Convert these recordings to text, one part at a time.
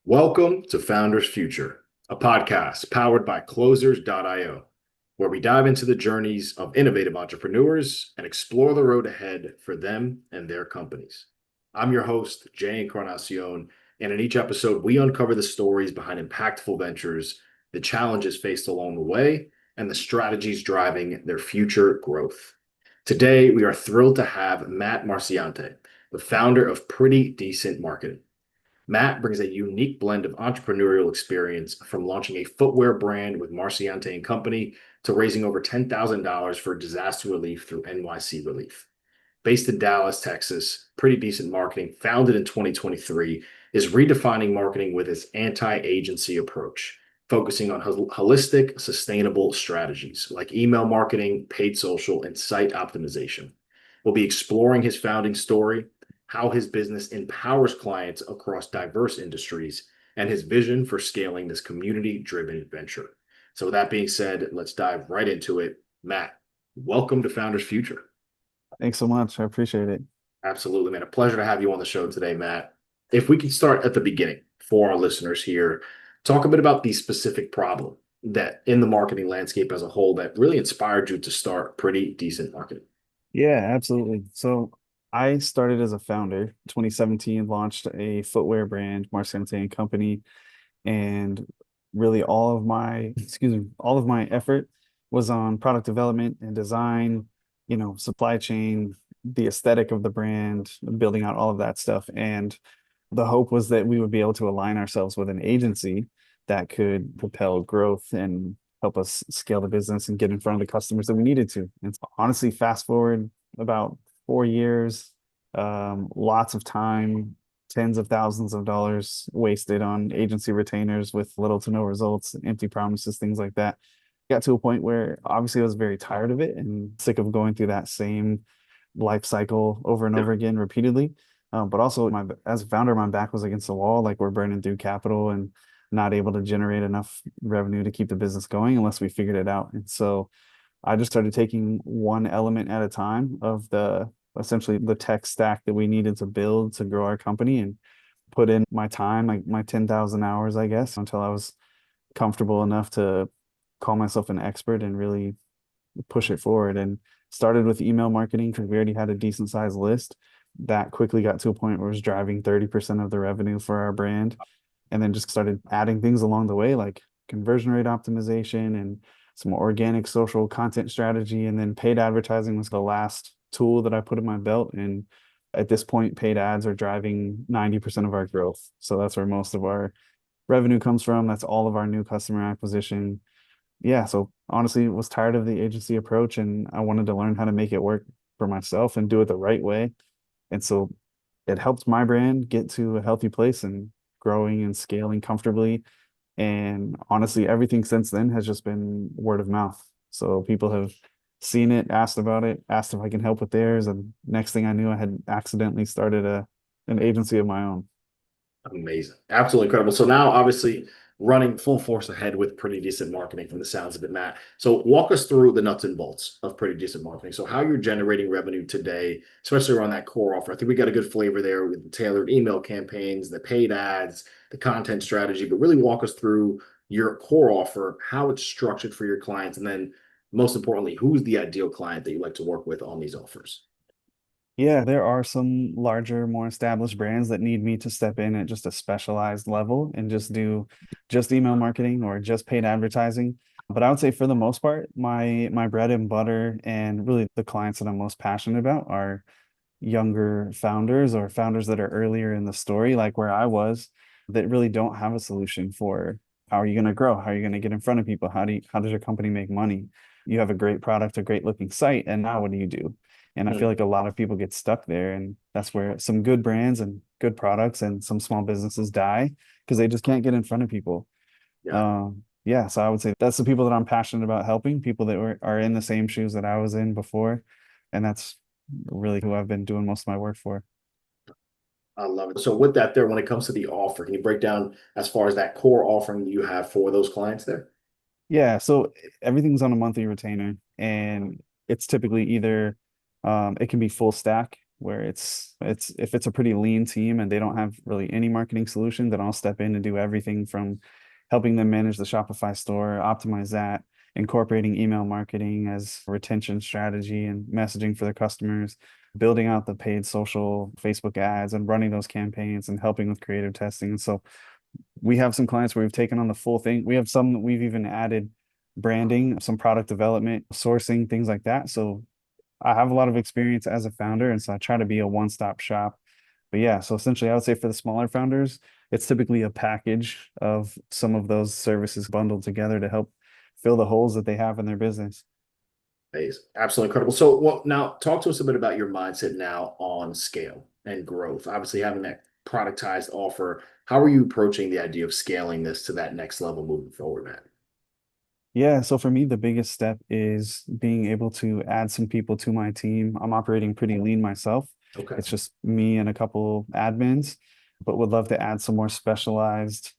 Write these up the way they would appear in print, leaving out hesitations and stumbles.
Welcome to Founders Future, a podcast powered by Closers.io, where we dive into the journeys of innovative entrepreneurs and explore the road ahead for them and their companies. I'm your host, Jay Encarnacion, and in each episode, we uncover the stories behind impactful ventures, the challenges faced along the way, and the strategies driving their future growth. Today, we are thrilled to have Matt Marciante, the founder of Pretty Decent Marketing. Matt brings a unique blend of entrepreneurial experience from launching a footwear brand with Marciante and Company to raising over $10,000 for disaster relief through NYC Relief. Based in Dallas, Texas, Pretty Decent Marketing, founded in 2023, is redefining marketing with its anti-agency approach, focusing on holistic, sustainable strategies like email marketing, paid social, and site optimization. We'll be exploring his founding story, how his business empowers clients across diverse industries, and his vision for scaling this community-driven venture. So with that being said, let's dive right into it. Matt, welcome to Founders Future. Thanks so much. I appreciate it. Absolutely, man. A pleasure to have you on the show today, Matt. If we could start at the beginning for our listeners here, talk a bit about the specific problem that in the marketing landscape as a whole that really inspired you to start Pretty Decent Marketing. Yeah, absolutely. So I started as a founder. 2017 launched a footwear brand, Marciante and Company, and really all of my effort was on product development and design, supply chain, the aesthetic of the brand, building out all of that stuff. And the hope was that we would be able to align ourselves with an agency that could propel growth and help us scale the business and get in front of the customers that we needed to. And so honestly, fast forward about 4 years, lots of time, tens of thousands of dollars wasted on agency retainers with little to no results, empty promises, things like that. Got to a point where obviously I was very tired of it and sick of going through that same life cycle over and Yeah. over again repeatedly. But also, as a founder, my back was against the wall. Like we're burning through capital and not able to generate enough revenue to keep the business going unless we figured it out. And so I just started taking one element at a time of the essentially the tech stack that we needed to build to grow our company and put in my time, like my 10,000 hours, I guess, until I was comfortable enough to call myself an expert and really push it forward. And started with email marketing because we already had a decent sized list. That quickly got to a point where it was driving 30% of the revenue for our brand. And then just started adding things along the way, like conversion rate optimization and some organic social content strategy. And then paid advertising was the last tool that I put in my belt. And at this point, paid ads are driving 90% of our growth. So that's where most of our revenue comes from. That's all of our new customer acquisition. Yeah, so honestly, was tired of the agency approach and I wanted to learn how to make it work for myself and do it the right way. And so it helped my brand get to a healthy place and growing and scaling comfortably. And honestly, everything since then has just been word of mouth. So people have seen it, asked about it, asked if I can help with theirs. And next thing I knew, I had accidentally started an agency of my own. Amazing. Absolutely incredible. So now, obviously, running full force ahead with Pretty Decent Marketing from the sounds of it, Matt. So walk us through the nuts and bolts of Pretty Decent Marketing. So how you're generating revenue today, especially around that core offer. I think we got a good flavor there with the tailored email campaigns, the paid ads, the content strategy, but really walk us through your core offer, how it's structured for your clients, and then most importantly, who's the ideal client that you like to work with on these offers? Yeah, there are some larger, more established brands that need me to step in at just a specialized level and just do just email marketing or just paid advertising. But I would say for the most part, my bread and butter and really the clients that I'm most passionate about are younger founders or founders that are earlier in the story, like where I was, that really don't have a solution for how are you going to grow? How are you going to get in front of people? How does your company make money? You have a great product, a great looking site, and now what do you do? And I feel Hmm. like a lot of people get stuck there, and that's where some good brands and good products and some small businesses die because they just can't get in front of people. Yeah. Yeah, so I would say that's the people that I'm passionate about helping, people that are in the same shoes that I was in before, and that's really who I've been doing most of my work for. I love it. So with that there, when it comes to the offer, can you break down as far as that core offering that you have for those clients there? Yeah, so everything's on a monthly retainer, and it's typically either it can be full stack where it's if it's a pretty lean team and they don't have really any marketing solution, then I'll step in and do everything from helping them manage the Shopify store, optimize that, incorporating email marketing as retention strategy and messaging for their customers, building out the paid social Facebook ads and running those campaigns and helping with creative testing. And so we have some clients where we've taken on the full thing. We have some that we've even added branding, some product development, sourcing, things like that. So I have a lot of experience as a founder, and so I try to be a one-stop shop. But yeah, so essentially I would say for the smaller founders, it's typically a package of some of those services bundled together to help fill the holes that they have in their business. Amazing. Absolutely incredible. So, well, now talk to us a bit about your mindset now on scale and growth. Obviously, having that productized offer, how are you approaching the idea of scaling this to that next level moving forward, man? Yeah, so for me, the biggest step is being able to add some people to my team. I'm operating pretty lean myself. Okay. It's just me and a couple admins, but would love to add some more specialized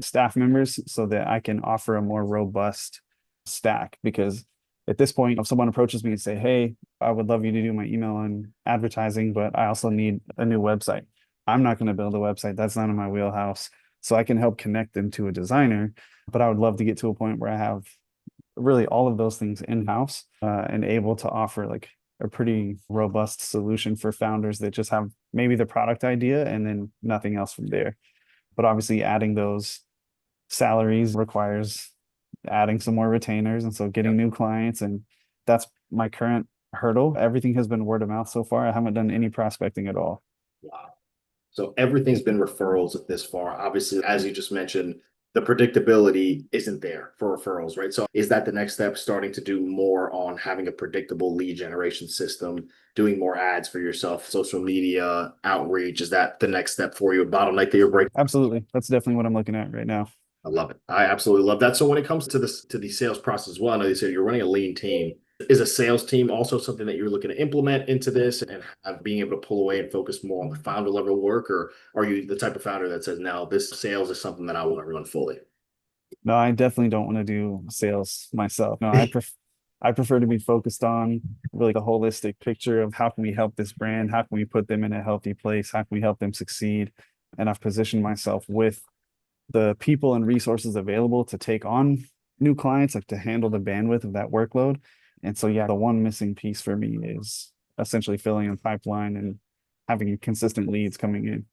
staff members so that I can offer a more robust stack. Because at this point, if someone approaches me and say, "Hey, I would love you to do my email and advertising, but I also need a new website." I'm not going to build a website. That's not in my wheelhouse. So I can help connect them to a designer, but I would love to get to a point where I have really all of those things in-house and able to offer like a pretty robust solution for founders that just have maybe the product idea and then nothing else from there. But obviously adding those salaries requires adding some more retainers, and so getting Yep. new clients, and that's my current hurdle. Everything has been word of mouth so far. I haven't done any prospecting at all. Wow. So everything's been referrals this far. Obviously, as you just mentioned, the predictability isn't there for referrals, right? So is that the next step, starting to do more on having a predictable lead generation system, doing more ads for yourself, social media outreach? Is that the next step for you, a bottleneck that you're breaking? Absolutely, that's definitely what I'm looking at right now. I love it. I absolutely love that. So when it comes to this, to the sales process as well, I know you said you're running a lean team. Is a sales team also something that you're looking to implement into this and have, being able to pull away and focus more on the founder level work? Or are you the type of founder that says, no, this sales is something that I want to run fully? No, I definitely don't want to do sales myself. No, I prefer to be focused on really the holistic picture of how can we help this brand, how can we put them in a healthy place, how can we help them succeed. And I've positioned myself with the people and resources available to take on new clients, like to handle the bandwidth of that workload. And so, yeah, the one missing piece for me is essentially filling a pipeline and having consistent leads coming in.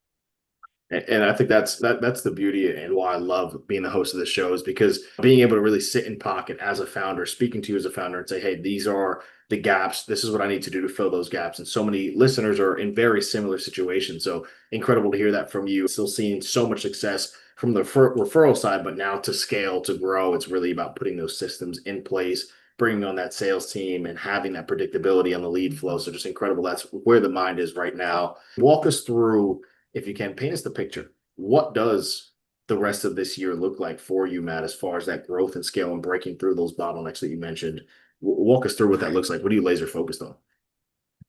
And I think that's the beauty and why I love being the host of the show, is because being able to really sit in pocket as a founder, speaking to you as a founder and say, hey, these are the gaps. This is what I need to do to fill those gaps. And so many listeners are in very similar situations. So incredible to hear that from you. Still seeing so much success from the referral side, but now to scale, to grow, it's really about putting those systems in place, bringing on that sales team and having that predictability on the lead flow. So just incredible. That's where the mind is right now. Walk us through, if you can, paint us the picture. What does the rest of this year look like for you, Matt, as far as that growth and scale and breaking through those bottlenecks that you mentioned? Walk us through what that looks like. What are you laser focused on?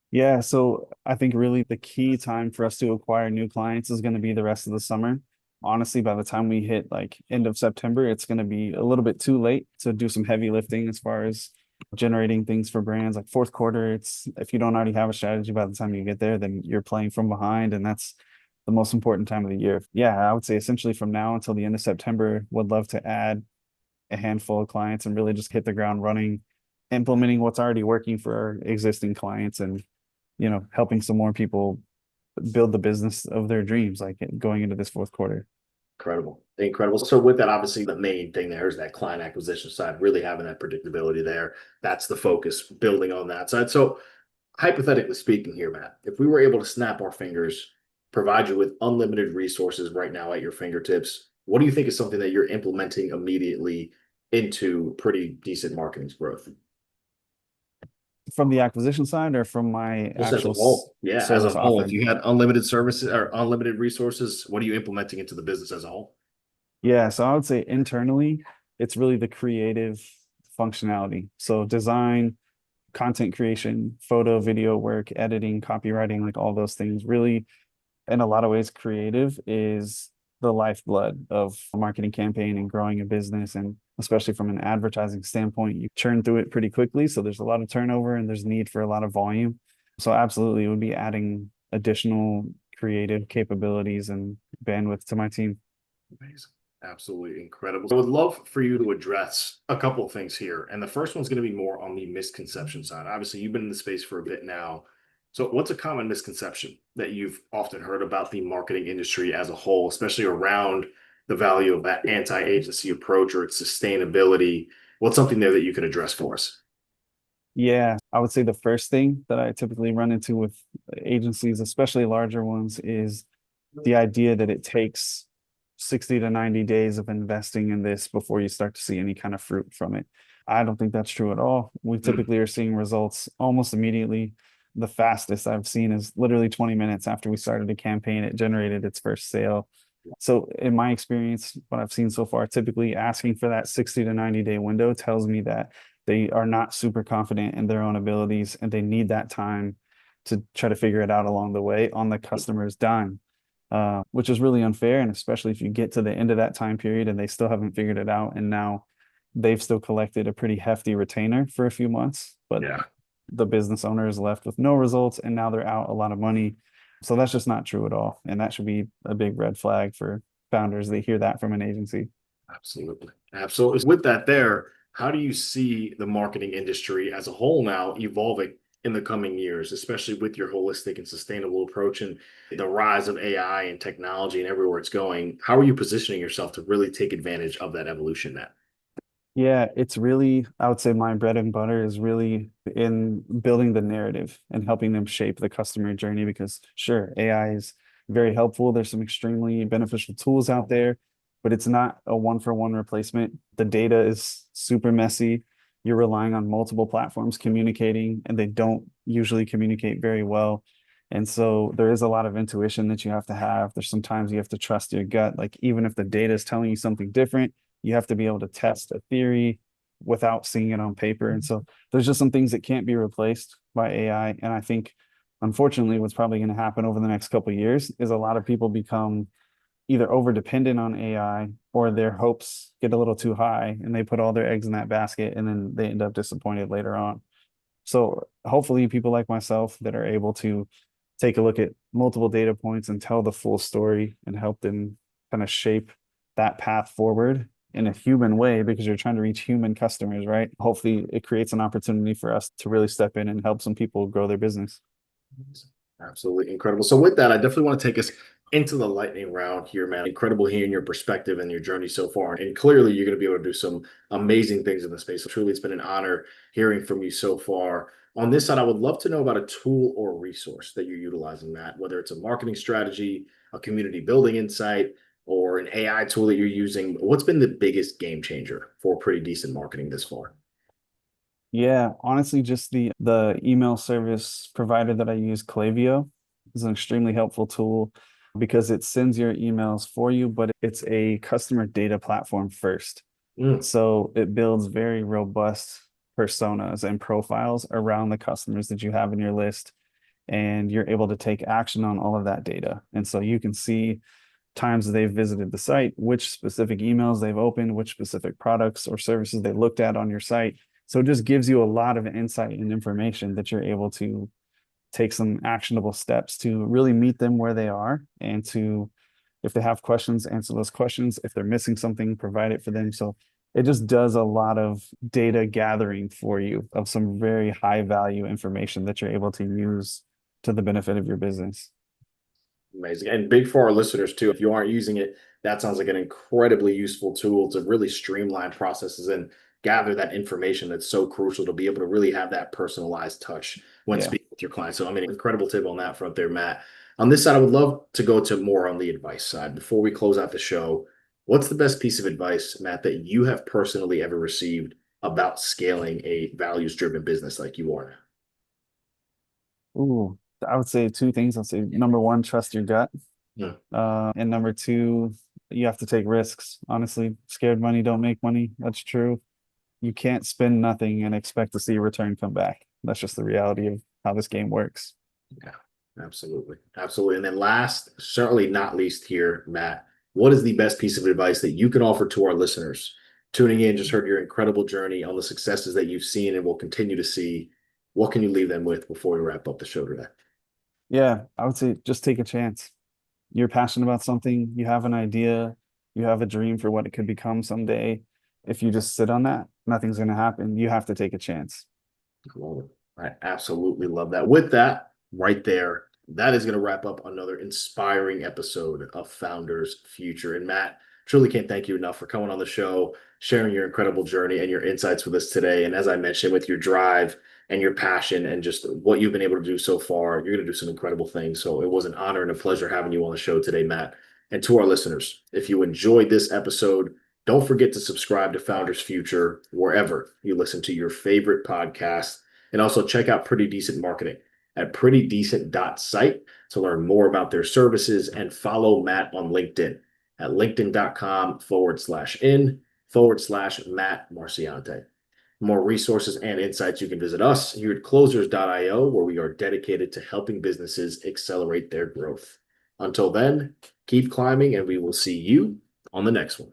Yeah, so I think really the key time for us to acquire new clients is going to be the rest of the summer. Honestly, by the time we hit like end of September, it's going to be a little bit too late to do some heavy lifting as far as generating things for brands. Like fourth quarter, it's if you don't already have a strategy by the time you get there, then you're playing from behind, and that's the most important time of the year. Yeah, I would say essentially from now until the end of September, would love to add a handful of clients and really just hit the ground running, implementing what's already working for our existing clients and helping some more people build the business of their dreams, like going into this fourth quarter. Incredible. Incredible. So with that, obviously the main thing there is that client acquisition side, really having that predictability there. That's the focus, building on that side. So hypothetically speaking here, Matt, if we were able to snap our fingers, provide you with unlimited resources right now at your fingertips, what do you think is something that you're implementing immediately into pretty decent marketing growth? From the acquisition side or from my Just as a actual whole. Yeah, as a service whole. If offering? you had unlimited services or unlimited resources, what are you implementing into the business as a whole? Yeah, so I would say internally, it's really the creative functionality. So design, content creation, photo, video work, editing, copywriting, like all those things. Really, in a lot of ways, creative is the lifeblood of a marketing campaign and growing a business. And especially from an advertising standpoint, you churn through it pretty quickly. So there's a lot of turnover and there's need for a lot of volume. So absolutely, it would be adding additional creative capabilities and bandwidth to my team. Amazing. Absolutely incredible. I would love for you to address a couple of things here. And the first one's going to be more on the misconception side. Obviously, you've been in the space for a bit now. So, what's a common misconception that you've often heard about the marketing industry as a whole, especially around the value of that anti-agency approach or its sustainability? What's something there that you could address for us? Yeah, I would say the first thing that I typically run into with agencies, especially larger ones, is the idea that it takes 60 to 90 days of investing in this before you start to see any kind of fruit from it. I don't think that's true at all. We Mm, typically are seeing results almost immediately. The fastest I've seen is literally 20 minutes after we started a campaign, it generated its first sale. So, in my experience, what I've seen so far, typically asking for that 60 to 90-day window tells me that they are not super confident in their own abilities and they need that time to try to figure it out along the way on the customer's dime, which is really unfair. And especially if you get to the end of that time period and they still haven't figured it out, and now they've still collected a pretty hefty retainer for a few months, but yeah. the business owner is left with no results and now they're out a lot of money. So that's just not true at all. And that should be a big red flag for founders that hear that from an agency. Absolutely. Absolutely. With that there, how do you see the marketing industry as a whole now evolving in the coming years, especially with your holistic and sustainable approach and the rise of AI and technology and everywhere it's going? How are you positioning yourself to really take advantage of that evolution, Matt? Yeah, it's really, I would say my bread and butter is really in building the narrative and helping them shape the customer journey because sure, AI is very helpful. There's some extremely beneficial tools out there, but it's not a one-for-one replacement. The data is super messy. You're relying on multiple platforms communicating, and they don't usually communicate very well. And so there is a lot of intuition that you have to have. There's sometimes you have to trust your gut. Like even if the data is telling you something different, you have to be able to test a theory without seeing it on paper. And so there's just some things that can't be replaced by AI. And I think, unfortunately, what's probably going to happen over the next couple of years is a lot of people become either over dependent on AI or their hopes get a little too high and they put all their eggs in that basket and then they end up disappointed later on. So hopefully people like myself that are able to take a look at multiple data points and tell the full story and help them kind of shape that path forward in a human way because you're trying to reach human customers, right? Hopefully it creates an opportunity for us to really step in and help some people grow their business. Absolutely incredible. So with that, I definitely want to take us into the lightning round here, man. Incredible hearing your perspective and your journey so far. And clearly you're going to be able to do some amazing things in the space. So truly, it's been an honor hearing from you so far. On this side, I would love to know about a tool or resource that you're utilizing, Matt, whether it's a marketing strategy, a community building insight, or an AI tool that you're using. What's been the biggest game changer for pretty decent marketing this far? Yeah, honestly, just the email service provider that I use, Klaviyo, is an extremely helpful tool because it sends your emails for you, but it's a customer data platform first. Mm, So it builds very robust personas and profiles around the customers that you have in your list, and you're able to take action on all of that data. And so you can see times they've visited the site, which specific emails they've opened, which specific products or services they looked at on your site. So it just gives you a lot of insight and information that you're able to take some actionable steps to really meet them where they are and to, if they have questions, answer those questions. If they're missing something, provide it for them. So it just does a lot of data gathering for you of some very high value information that you're able to use to the benefit of your business. amazing. And big for our listeners too. If you aren't using it, that sounds like an incredibly useful tool to really streamline processes and gather that information that's so crucial to be able to really have that personalized touch when Yeah. speaking with your clients. So, I mean, incredible tip on that front there, Matt. On this side, I would love to go to more on the advice side. Before we close out the show, what's the best piece of advice, Matt, that you have personally ever received about scaling a values driven business like you are Ooh, I would say two things. I'll say number one, trust your gut. now? And number two, you have to take risks. Honestly, scared money don't make money. That's true. You can't spend nothing and expect to see a return come back. That's just the reality of how this game works. Yeah, absolutely. Absolutely. And then last, certainly not least here, Matt, what is the best piece of advice that you can offer to our listeners tuning in, just heard your incredible journey on the successes that you've seen and will continue to see. what can you leave them with before we wrap up the show today? Yeah, I would say just take a chance. You're passionate about something, you have an idea, you have a dream for what it could become someday. If you just sit on that, nothing's going to happen. You have to take a chance. Love it. I absolutely love that. With that, right there, that is going to wrap up another inspiring episode of Founders Future. And Matt, truly can't thank you enough for coming on the show, sharing your incredible journey and your insights with us today. And as I mentioned, with your drive and your passion and just what you've been able to do so far, you're going to do some incredible things. So it was an honor and a pleasure having you on the show today, Matt. And to our listeners, if you enjoyed this episode, don't forget to subscribe to Founders Future wherever you listen to your favorite podcast. And also check out Pretty Decent Marketing at prettydecent.site to learn more about their services and follow Matt on LinkedIn at linkedin.com/in/Matt Marciante. More resources and insights, you can visit us here at closers.io, where we are dedicated to helping businesses accelerate their growth. Until then, keep climbing, and we will see you on the next one.